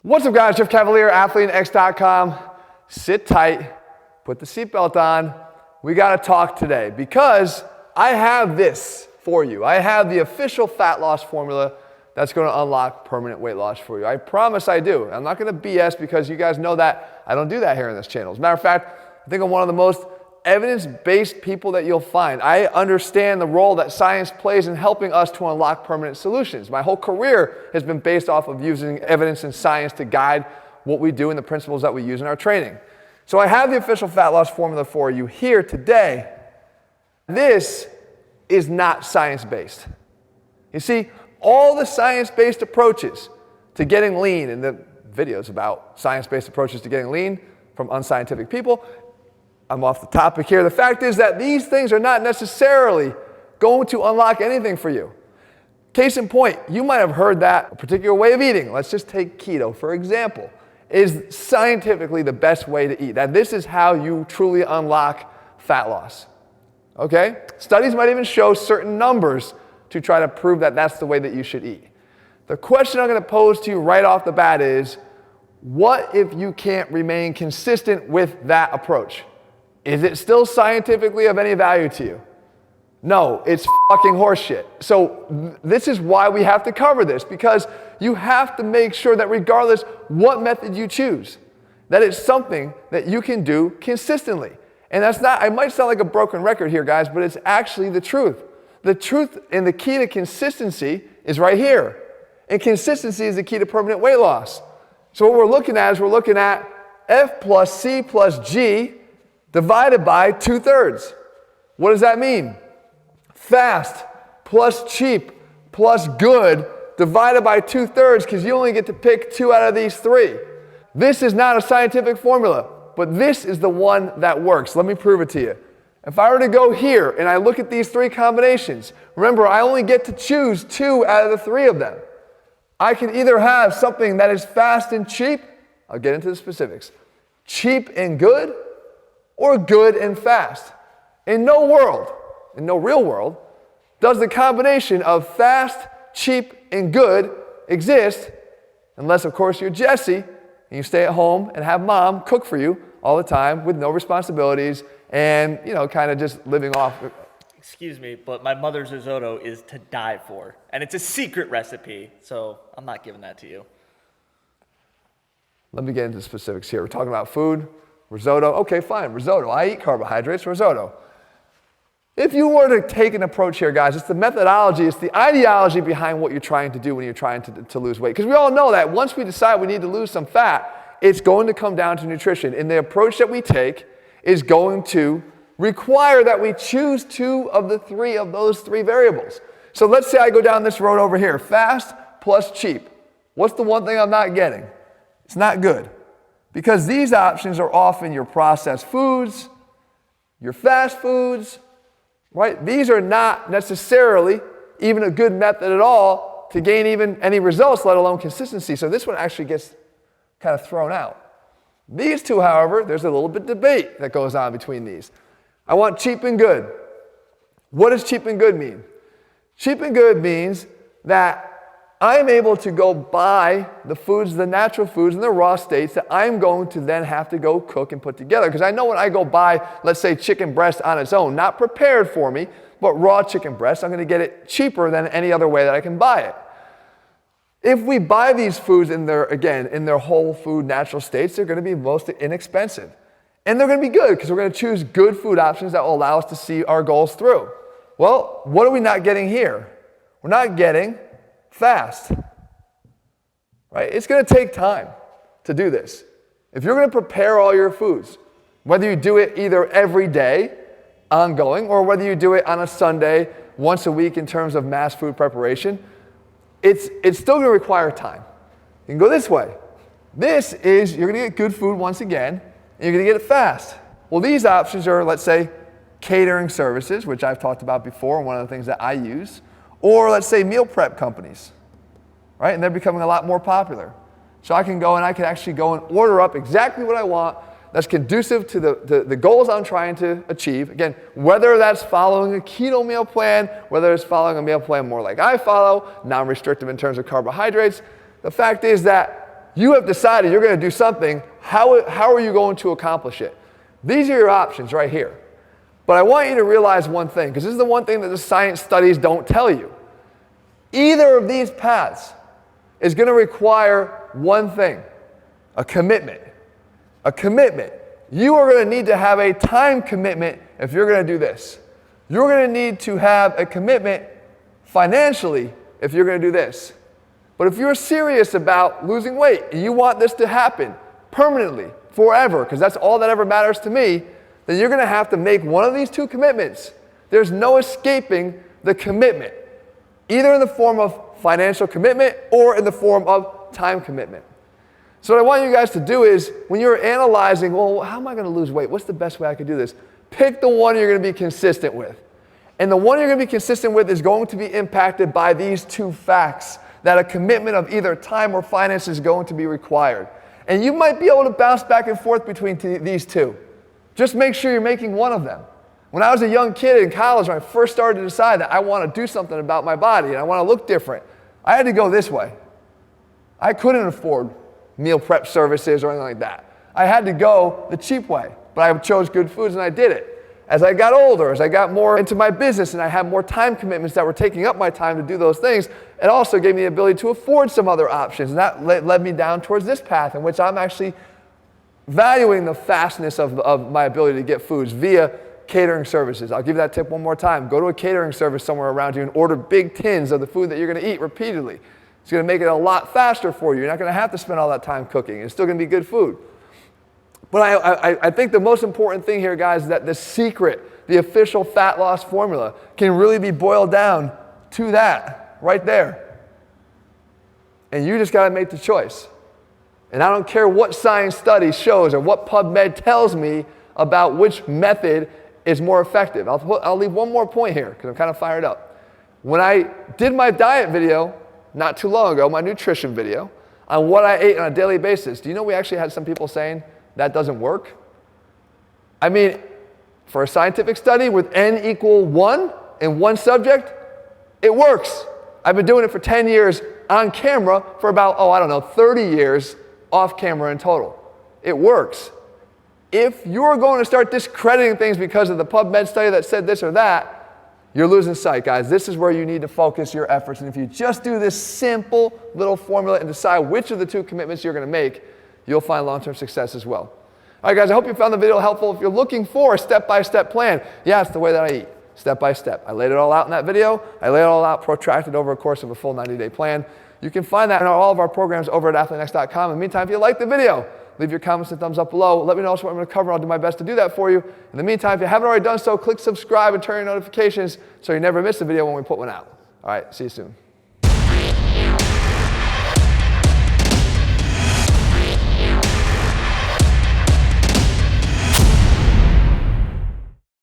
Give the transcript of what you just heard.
What's up, guys? Jeff Cavalier, ATHLEAN-X.com. Sit tight, put the seatbelt on. We got to talk today because I have this for you. I have the official fat loss formula that's going to unlock permanent weight loss for you. I promise I do. I'm not going to BS because you guys know that I don't do that here in this channel. As a matter of fact, I think I'm one of the most evidence-based people that you'll find. I understand the role that science plays in helping us to unlock permanent solutions. My whole career has been based off of using evidence and science to guide what we do and the principles that we use in our training. So I have the official fat loss formula for you here today. This is not science-based. You see, all the science-based approaches to getting lean, and the videos about science-based approaches to getting lean from unscientific people, I'm off the topic here. The fact is that these things are not necessarily going to unlock anything for you. Case in point, you might have heard that a particular way of eating, let's just take keto for example, is scientifically the best way to eat. That this is how you truly unlock fat loss. Okay? Studies might even show certain numbers to try to prove that that's the way that you should eat. The question I'm going to pose to you right off the bat is, what if you can't remain consistent with that approach? Is it still scientifically of any value to you? No, it's fucking horseshit. So this is why we have to cover this, because you have to make sure that regardless what method you choose, that it's something that you can do consistently. And that's not, I might sound like a broken record here, guys, but it's actually the truth. The truth and the key to consistency is right here. And consistency is the key to permanent weight loss. So what we're looking at is we're looking at F plus C plus G divided by 2/3. What does that mean? Fast plus cheap plus good divided by 2/3, because you only get to pick 2 out of these 3. This is not a scientific formula, but this is the one that works. Let me prove it to you. If I were to go here and I look at these 3 combinations, remember I only get to choose 2 out of the 3 of them. I can either have something that is fast and cheap, I'll get into the specifics, cheap and good, or good and fast. In no world, in no real world, does the combination of fast, cheap, and good exist, unless of course you're Jesse and you stay at home and have mom cook for you all the time with no responsibilities and, you know, kind of just living off. Excuse me, but my mother's risotto is to die for, and it's a secret recipe, so I'm not giving that to you. Let me get into the specifics here. We're talking about food. Risotto, okay, fine, risotto. I eat carbohydrates, risotto. If you were to take an approach here, guys, it's the methodology, it's the ideology behind what you're trying to do when you're trying to lose weight. Because we all know that once we decide we need to lose some fat, it's going to come down to nutrition. And the approach that we take is going to require that we choose 2 of the 3 of those 3 variables. So let's say I go down this road over here, fast plus cheap. What's the one thing I'm not getting? It's not good. Because these options are often your processed foods, your fast foods, right? These are not necessarily even a good method at all to gain even any results, let alone consistency. So this one actually gets kind of thrown out. These 2, however, there's a little bit of debate that goes on between these. I want cheap and good. What does cheap and good mean? Cheap and good means that I'm able to go buy the foods, the natural foods in the raw states that I'm going to then have to go cook and put together. Because I know when I go buy, let's say, chicken breast on its own, not prepared for me, but raw chicken breast, I'm going to get it cheaper than any other way that I can buy it. If we buy these foods in their, again, in their whole food natural states, they're going to be most inexpensive. And they're going to be good because we're going to choose good food options that will allow us to see our goals through. Well, what are we not getting here? We're not getting fast, right? It's going to take time to do this. If you're going to prepare all your foods, whether you do it either every day, ongoing, or whether you do it on a Sunday, once a week in terms of mass food preparation, it's still going to require time. You can go this way. This is, you're going to get good food once again, and you're going to get it fast. Well, these options are, let's say, catering services, which I've talked about before, and one of the things that I use, or let's say meal prep companies, right? And they're becoming a lot more popular. So I can go and I can actually go and order up exactly what I want that's conducive to the goals I'm trying to achieve. Again, whether that's following a keto meal plan, whether it's following a meal plan more like I follow, non-restrictive in terms of carbohydrates, the fact is that You have decided you're going to do something. How are you going to accomplish it? These are your options right here. But I want you to realize one thing, because this is the one thing that the science studies don't tell you. Either of these paths is going to require one thing, a commitment. A commitment. You are going to need to have a time commitment if you're going to do this. You're going to need to have a commitment financially if you're going to do this. But if you're serious about losing weight and you want this to happen permanently, forever, because that's all that ever matters to me, then you're going to have to make one of these two commitments. There's no escaping the commitment, either in the form of financial commitment or in the form of time commitment. So what I want you guys to do is, when you're analyzing, well, how am I going to lose weight? What's the best way I could do this? Pick the one you're going to be consistent with. And the one you're going to be consistent with is going to be impacted by these two facts, that a commitment of either time or finance is going to be required. And you might be able to bounce back and forth between these two. Just make sure you're making one of them. When I was a young kid in college, when I first started to decide that I want to do something about my body and I want to look different, I had to go this way. I couldn't afford meal prep services or anything like that. I had to go the cheap way, but I chose good foods and I did it. As I got older, as I got more into my business and I had more time commitments that were taking up my time to do those things, it also gave me the ability to afford some other options. And that led me down towards this path in which I'm actually valuing the fastness of my ability to get foods via catering services. I'll give you that tip one more time. Go to a catering service somewhere around you and order big tins of the food that you're going to eat repeatedly. It's going to make it a lot faster for you. You're not going to have to spend all that time cooking. It's still going to be good food. But I think the most important thing here, guys, is that the secret, the official fat loss formula, can really be boiled down to that right there. And you just got to make the choice. And I don't care what science study shows or what PubMed tells me about which method is more effective. I'll leave one more point here because I'm kind of fired up. When I did my diet video not too long ago, my nutrition video, on what I ate on a daily basis, do you know we actually had some people saying that doesn't work? I mean, for a scientific study with N equal 1 in one subject, it works. I've been doing it for 10 years on camera for about, 30 years off camera in total. It works. If you're going to start discrediting things because of the PubMed study that said this or that, you're losing sight, guys. This is where you need to focus your efforts. And if you just do this simple little formula and decide which of the two commitments you're going to make, you'll find long-term success as well. All right, guys, I hope you found the video helpful. If you're looking for a step-by-step plan, yeah, it's the way that I eat, step by step. I laid it all out in that video. I laid it all out protracted over a course of a full 90-day plan. You can find that in all of our programs over at ATHLEAN-X.com. In the meantime, if you like the video, leave your comments and thumbs up below. Let me know what I'm going to cover. I'll do my best to do that for you. In the meantime, if you haven't already done so, click subscribe and turn your notifications so you never miss a video when we put one out. All right, see you soon.